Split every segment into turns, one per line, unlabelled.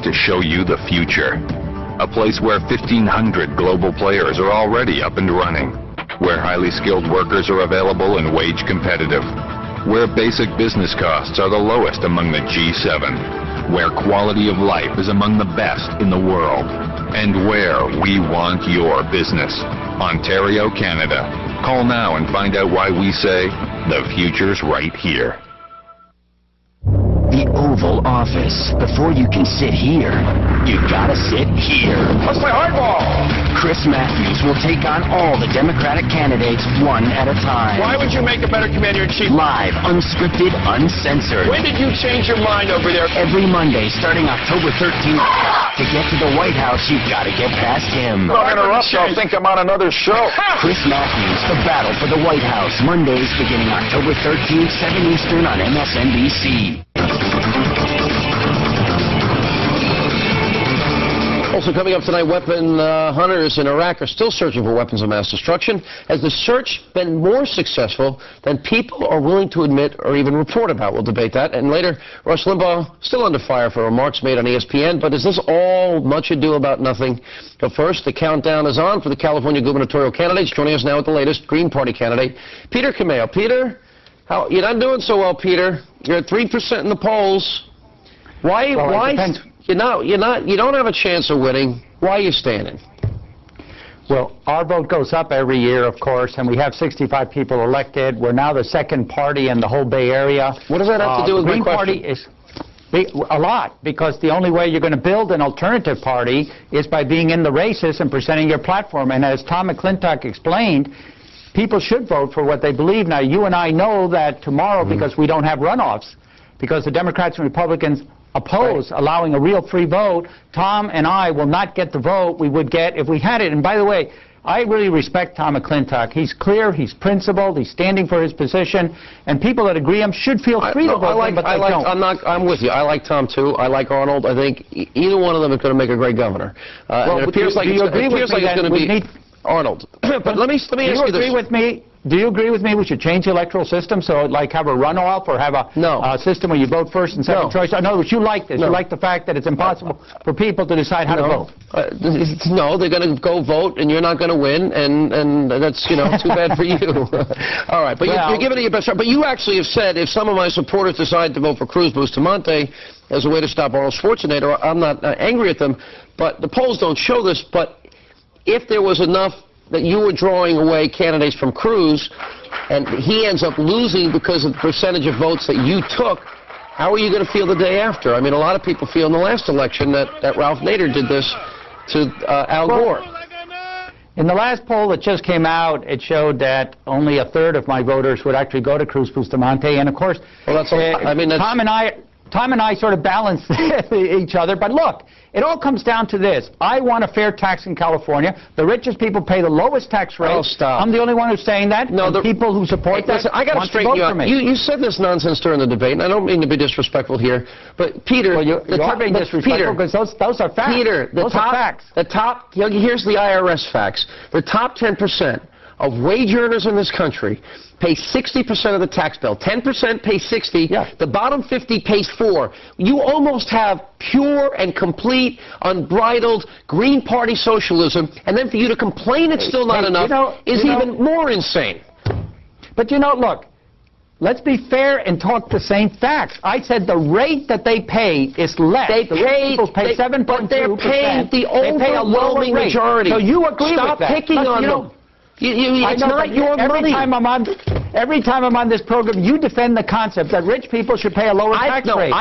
to show you the future. A place where 1,500 global players are already up and running. Where highly skilled workers are available and wage competitive. Where basic business costs are the lowest among the G7. Where quality of life is among the best in the world. And where we want your business. Ontario, Canada. Call now and find out why we say the future's right here.
The Oval Office. Before you can sit here, you gotta sit here.
Let's play hardball!
Chris Matthews will take on all the Democratic candidates one at a time.
Why would you make a better commander-in-chief?
Live, unscripted, uncensored.
When did you change your mind over there?
Every Monday, starting October 13th. To get to the White House, you've got to get past him.
Don't interrupt, I'll think I'm on another show.
Chris Matthews, The Battle for the White House. Mondays beginning October 13th, 7 Eastern on MSNBC.
Also coming up tonight, weapon hunters in Iraq are still searching for weapons of mass destruction. Has the search been more successful than people are willing to admit or even report about? We'll debate that. And later, Rush Limbaugh still under fire for remarks made on ESPN. But is this all much ado about nothing? But first, the countdown is on for the California gubernatorial candidates. Joining us now with the latest Green Party candidate, Peter Cameo. Peter, you're not doing so well, Peter. You're at 3% in the polls. Why? You don't have a chance of winning. Why are you standing?
Well, our vote goes up every year, of course, and we have 65 people elected. We're now the second party in the whole Bay Area.
What does that have to do with my
Green
question?
Party is a lot, because the only way you're going to build an alternative party is by being in the races and presenting your platform. And as Tom McClintock explained, people should vote for what they believe. Now, you and I know that tomorrow, because we don't have runoffs, because the Democrats and Republicans oppose allowing a real free vote, Tom and I will not get the vote we would get if we had it. And by the way, I really respect Tom McClintock. He's clear, he's principled, he's standing for his position, and people that agree him should feel free to vote him, but they don't.
I'm with you. I like Tom too. I like Arnold. I think either one of them is going to make a great governor.
Well,
it appears like it's going to be Arnold. But let me ask you this.
Do you agree with me we should change the electoral system, so like have a runoff or have a system where you vote first and second choice? In other words, you like this. You like the fact that it's impossible for people to decide how to vote.
No, they're going to go vote and you're not going to win, and that's, too bad for you. All right, but you're giving it your best shot. But you actually have said if some of my supporters decide to vote for Cruz Bustamante as a way to stop Arnold Schwarzenegger, I'm not angry at them, but the polls don't show this, but if there was enough that you were drawing away candidates from Cruz, and he ends up losing because of the percentage of votes that you took, how are you going to feel the day after? I mean, a lot of people feel in the last election that Ralph Nader did this to Al Gore.
In the last poll that just came out, it showed that only a third of my voters would actually go to Cruz Bustamante, and of course, Tom and I sort of balance each other. But look, it all comes down to this. I want a fair tax in California. The richest people pay the lowest tax rate.
Oh, stop.
I'm the only one who's saying that. No, the people who support that
I got to straighten you out. You said this nonsense during the debate, and I don't mean to be disrespectful here, but Peter...
Well, you are being disrespectful because those are facts.
Peter, those are facts. Here's the IRS facts. The top 10% of wage earners in this country pay 60% of the tax bill. 10% pay 60. Yeah. The bottom 50 pays 4. You almost have pure and complete, unbridled Green Party socialism, and then for you to complain it's still not enough is even more insane.
But look, let's be fair and talk the same facts. I said the rate that they pay is less.
They pay
7.2%.
But they're paying the overwhelming majority.
So you agree with that?
Stop picking on them. It's not your money.
Every time I'm on this program, you defend the concept that rich people should pay a lower tax rate.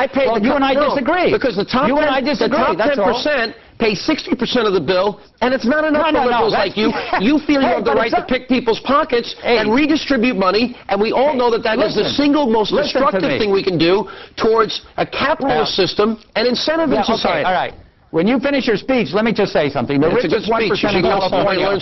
You and I disagree.
Because the top 10% pay 60% of the bill, and it's not enough for liberals like you. You feel you have the right to pick people's pockets and redistribute money, and we all know that is the single most destructive thing we can do towards a capitalist system and incentive in society.
All right. When you finish your speech, let me just say something. The richest 1% in California.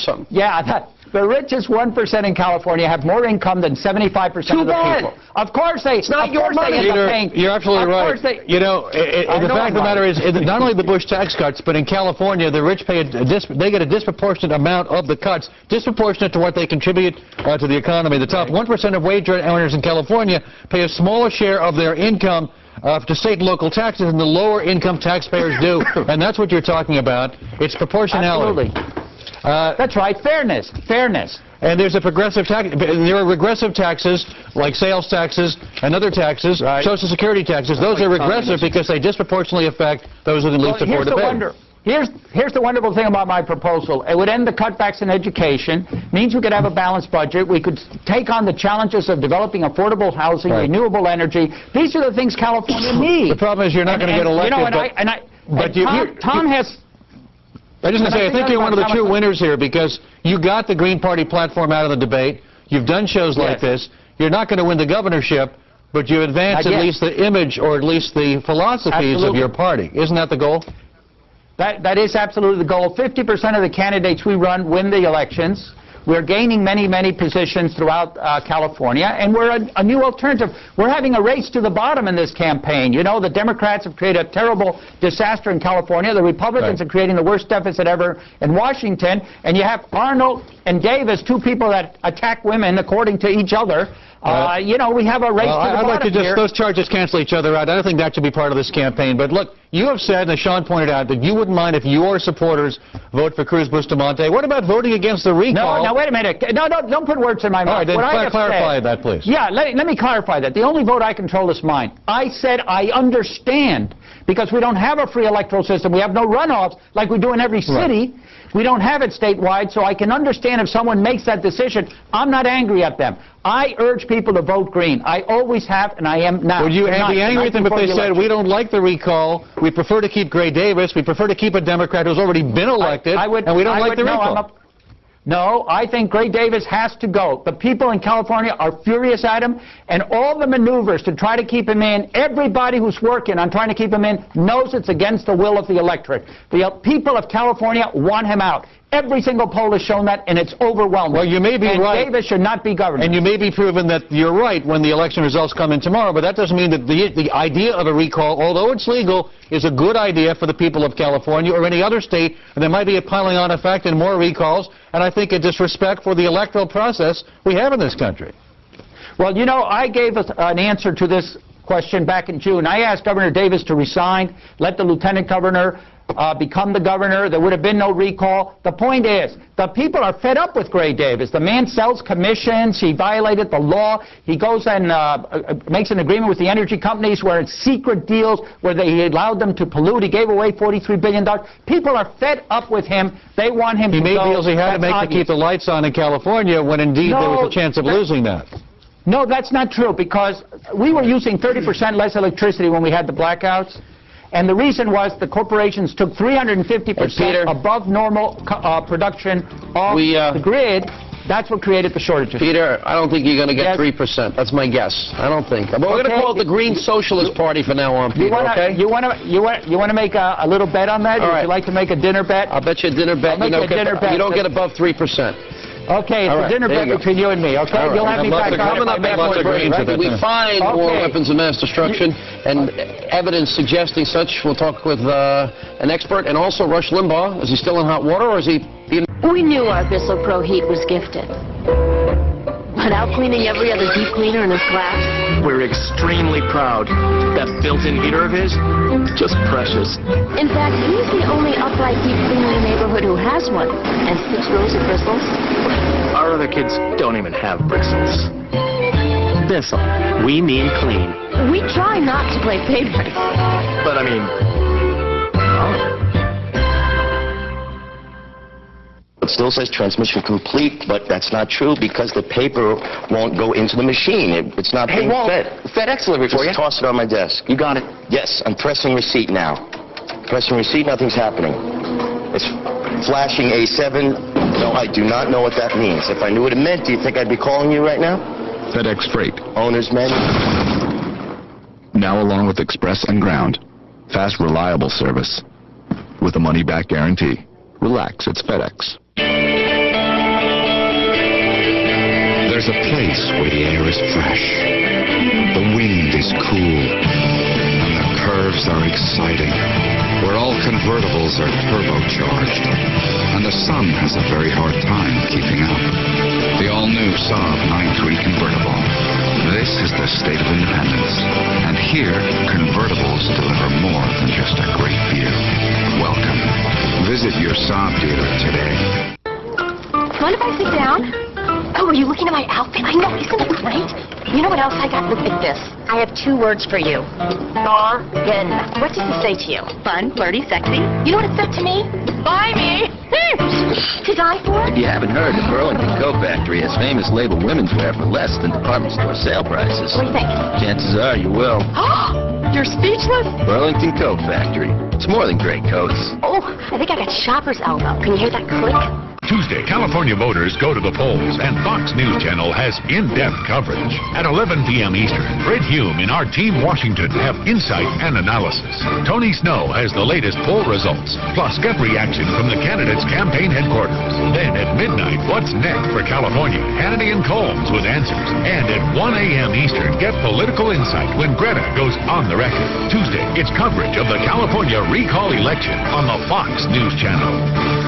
The richest 1% in California have more income than 75% of the people. Of course they. It's not your money.
You're absolutely right. The fact of the matter is, not only the Bush tax cuts, but in California, the rich pay they get a disproportionate amount of the cuts, disproportionate to what they contribute to the economy. The top 1% of wage earners in California pay a smaller share of their income to state and local taxes than the lower income taxpayers do, and that's what you're talking about. It's proportionality.
Absolutely. That's right, fairness.
And there's a progressive tax. There are regressive taxes like sales taxes and other taxes,
right.
Social Security taxes. Those are regressive because they disproportionately affect those who can least afford to pay.
Here's the wonderful thing about my proposal. It would end the cutbacks in education, means we could have a balanced budget, we could take on the challenges of developing affordable housing, renewable energy. These are the things California needs.
The problem is you're not going to get elected.
You know, Tom has...
I just want to say, I think you're one of the true winners here because you got the Green Party platform out of the debate. You've done shows like this. You're not going to win the governorship, but you advance at least the image or at least the philosophies of your party. Isn't that the goal?
That is absolutely the goal. 50% of the candidates we run win the elections. We're gaining many, many positions throughout California, and we're a new alternative. We're having a race to the bottom in this campaign. You know, the Democrats have created a terrible disaster in California. The Republicans are creating the worst deficit ever in Washington. And you have Arnold and Davis, two people that attack women according to each other. You know, we have a race to the bottom
I'd like to just,
here.
those charges cancel each other out. I don't think that should be part of this campaign. But look, you have said, and as Sean pointed out, that you wouldn't mind if your supporters vote for Cruz Bustamante. What about voting against the recall?
No, now wait a minute. No, don't put words in my mouth.
All right, then clarify that, please.
Yeah, let me clarify that. The only vote I control is mine. I said I understand, because we don't have a free electoral system. We have no runoffs like we do in every city. We don't have it statewide, so I can understand if someone makes that decision. I'm not angry at them. I urge people to vote green. I always have, and I am now.
Would you be angry with them if they said, we don't like the recall, we prefer to keep Gray Davis, we prefer to keep a Democrat who's already been elected, and we don't like the recall?
No, I think Gray Davis has to go. The people in California are furious at him, and all the maneuvers to try to keep him in, everybody who's working on trying to keep him in knows it's against the will of the electorate. The people of California want him out. Every single poll has shown that, and it's overwhelming.
Well, you may be right.
Davis should not be governor.
And you may be proven that you're right when the election results come in tomorrow, but that doesn't mean that the idea of a recall, although it's legal, is a good idea for the people of California or any other state, and there might be a piling on effect and more recalls, and I think a disrespect for the electoral process we have in this country.
Well, you know, I gave an answer to this question back in June. I asked Governor Davis to resign, let the lieutenant governor become the governor. There would have been no recall. The point is, the people are fed up with Gray Davis. The man sells commissions. He violated the law. He goes and makes an agreement with the energy companies where it's secret deals, where he allowed them to pollute. He gave away $43 billion. People are fed up with him. They want him to go.
He made deals he had to make to keep the lights on in California when indeed there was a chance of losing that.
No, that's not true, because we were using 30% less electricity when we had the blackouts. And the reason was the corporations took 350% above normal production off the grid. That's what created the shortages.
Peter, I don't think you're going to get 3%. That's my guess. I don't think. But we're going to call it the Green Socialist Party from now on, Peter,
You want to make a little bet on that? Would you like to make a dinner bet?
I'll bet you a dinner bet. You don't get above 3%.
Okay, it's a dinner bet between you and me, okay? You'll have me back on it.
We find more weapons of mass destruction and evidence suggesting such. We'll talk with an expert, and also Rush Limbaugh. Is he still in hot water, or is he being...
We knew our Bissell Pro heat was gifted. But out cleaning every other deep cleaner in his class?
We're extremely proud. That built-in heater of his, just precious.
In fact, he's the only upright deep cleaner in the neighborhood who has one, and 6 rows of bristles.
Our other kids don't even have bristles. Bissell, we mean clean.
We try not to play favorites.
But I mean...
It still says transmission complete, but that's not true because the paper won't go into the machine. It's not being fed.
FedEx delivery for you.
Just toss it on my desk.
You got it.
Yes, I'm pressing receipt now. Pressing receipt, nothing's happening. It's flashing A7. No, I do not know what that means. If I knew what it meant, do you think I'd be calling you right now?
FedEx Freight.
Owner's menu.
Now along with Express and Ground. Fast, reliable service. With a money-back guarantee. Relax, it's FedEx.
There's a place where the air is fresh, the wind is cool, and the curves are exciting, where all convertibles are turbocharged, and the sun has a very hard time keeping up. The all-new Saab 9-3 convertible. This is the state of independence, and here, convertibles deliver more than just a great view. Welcome. Visit your Saab dealer today.
Mind if I sit down? Oh, are you looking at my outfit? I know, isn't it great? You know what else I got? Look at this. I have 2 words for you. Bargain. What does it say to you? Fun, flirty, sexy. You know what it said to me? Buy me. To die for?
If you haven't heard, the Burlington Coat Factory has famous label women's wear for less than department store sale prices.
What do you think?
Chances are you will.
You're speechless?
Burlington Coat Factory. It's more than great coats.
Oh, I think I got shopper's elbow. Can you hear that click?
Tuesday, California voters go to the polls, and Fox News Channel has in-depth coverage. At 11 p.m. Eastern, Fred Hume and our Team Washington have insight and analysis. Tony Snow has the latest poll results, plus gut reaction from the candidates' campaign headquarters. Then at midnight, what's next for California? Hannity and Combs with answers. And at 1 a.m. Eastern, get political insight when Greta goes on the record. Tuesday, it's coverage of the California recall election on the Fox News Channel.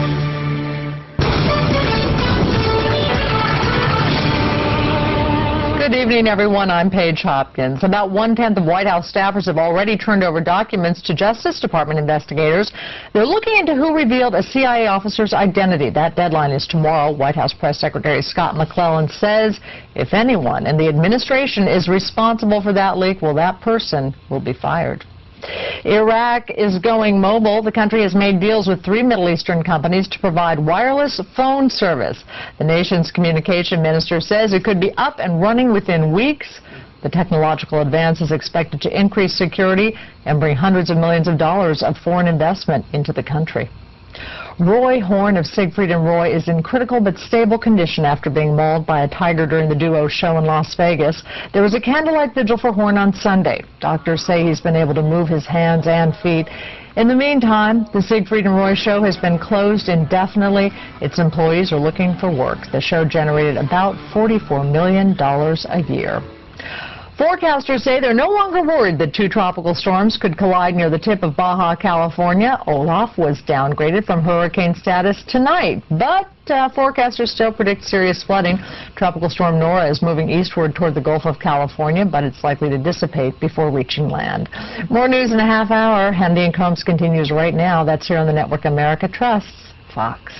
Good evening, everyone. I'm Paige Hopkins. About 1/10 of White House staffers have already turned over documents to Justice Department investigators. They're looking into who revealed a CIA officer's identity. That deadline is tomorrow. White House Press Secretary Scott McClellan says if anyone in the administration is responsible for that leak, well, that person will be fired. Iraq is going mobile. The country has made deals with 3 Middle Eastern companies to provide wireless phone service. The nation's communication minister says it could be up and running within weeks. The technological advance is expected to increase security and bring hundreds of millions of dollars of foreign investment into the country. Roy Horn of Siegfried & Roy is in critical but stable condition after being mauled by a tiger during the duo's show in Las Vegas. There was a candlelight vigil for Horn on Sunday. Doctors say he's been able to move his hands and feet. In the meantime, the Siegfried & Roy show has been closed indefinitely. Its employees are looking for work. The show generated about $44 million a year. Forecasters say they're no longer worried that 2 tropical storms could collide near the tip of Baja California. Olaf was downgraded from hurricane status tonight, but forecasters still predict serious flooding. Tropical storm Nora is moving eastward toward the Gulf of California, but it's likely to dissipate before reaching land. More news in a half hour. Hannity and Combs continues right now. That's here on the network America Trusts, Fox.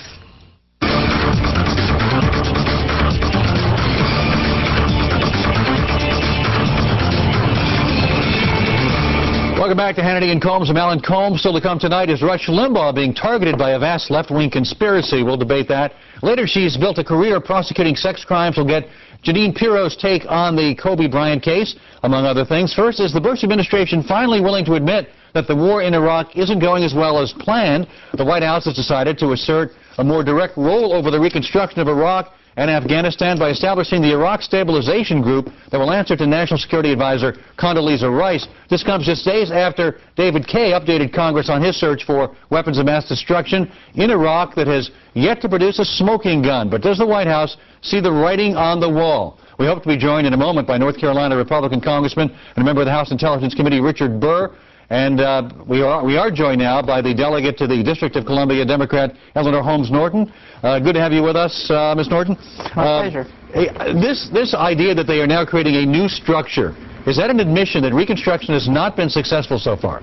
Welcome back to Hannity and Combs. I'm Alan Combs. Still to come tonight is Rush Limbaugh being targeted by a vast left-wing conspiracy. We'll debate that. Later, she's built a career prosecuting sex crimes. We'll get Janine Pirro's take on the Kobe Bryant case, among other things. First, is the Bush administration finally willing to admit that the war in Iraq isn't going as well as planned? The White House has decided to assert a more direct role over the reconstruction of Iraq and Afghanistan by establishing the Iraq Stabilization Group that will answer to National Security Advisor Condoleezza Rice. This comes just days after David Kaye updated Congress on his search for weapons of mass destruction in Iraq that has yet to produce a smoking gun. But does the White House see the writing on the wall? We hope to be joined in a moment by North Carolina Republican Congressman and a member of the House Intelligence Committee, Richard Burr. And we are joined now by the delegate to the District of Columbia, Democrat Eleanor Holmes Norton. Good to have you with us, Ms. Norton.
My pleasure.
This idea that they are now creating a new structure, is that an admission that Reconstruction has not been successful so far?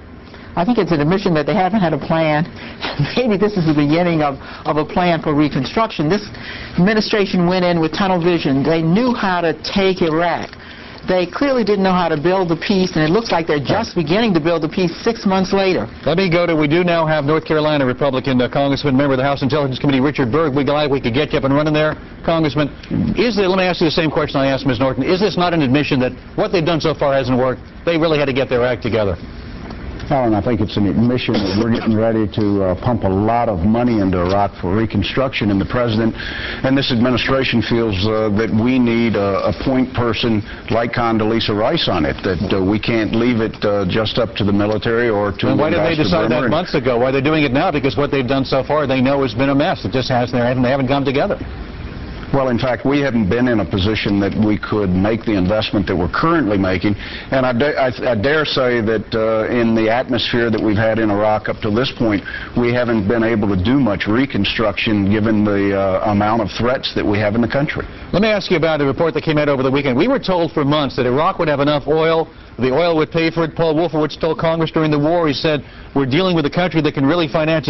I think it's an admission that they haven't had a plan. Maybe this is the beginning of a plan for Reconstruction. This administration went in with tunnel vision. They knew how to take Iraq. They clearly didn't know how to build the peace, and it looks like they're just beginning to build the peace 6 months later.
Let me go to, we do now have North Carolina Republican Congressman, member of the House Intelligence Committee, Richard Burr. We're glad we could get you up and running there, Congressman. Let me ask you the same question I asked Ms. Norton. Is this not an admission that what they've done so far hasn't worked? They really had to get their act together.
Alan, I think it's an admission that we're getting ready to pump a lot of money into Iraq for reconstruction, and the President and this administration feels that we need a point person like Condoleezza Rice on it, that we can't leave it just up to the military or to
and why did they decide that months ago? Why are they doing it now? Because what they've done so far they know has been a mess. It just hasn't, they haven't come together.
Well, in fact, we haven't been in a position that we could make the investment that we're currently making. And I dare say that in the atmosphere that we've had in Iraq up to this point, we haven't been able to do much reconstruction given the amount of threats that we have in the country.
Let me ask you about a report that came out over the weekend. We were told for months that Iraq would have enough oil, the oil would pay for it. Paul Wolfowitz told Congress during the war, he said, we're dealing with a country that can really finance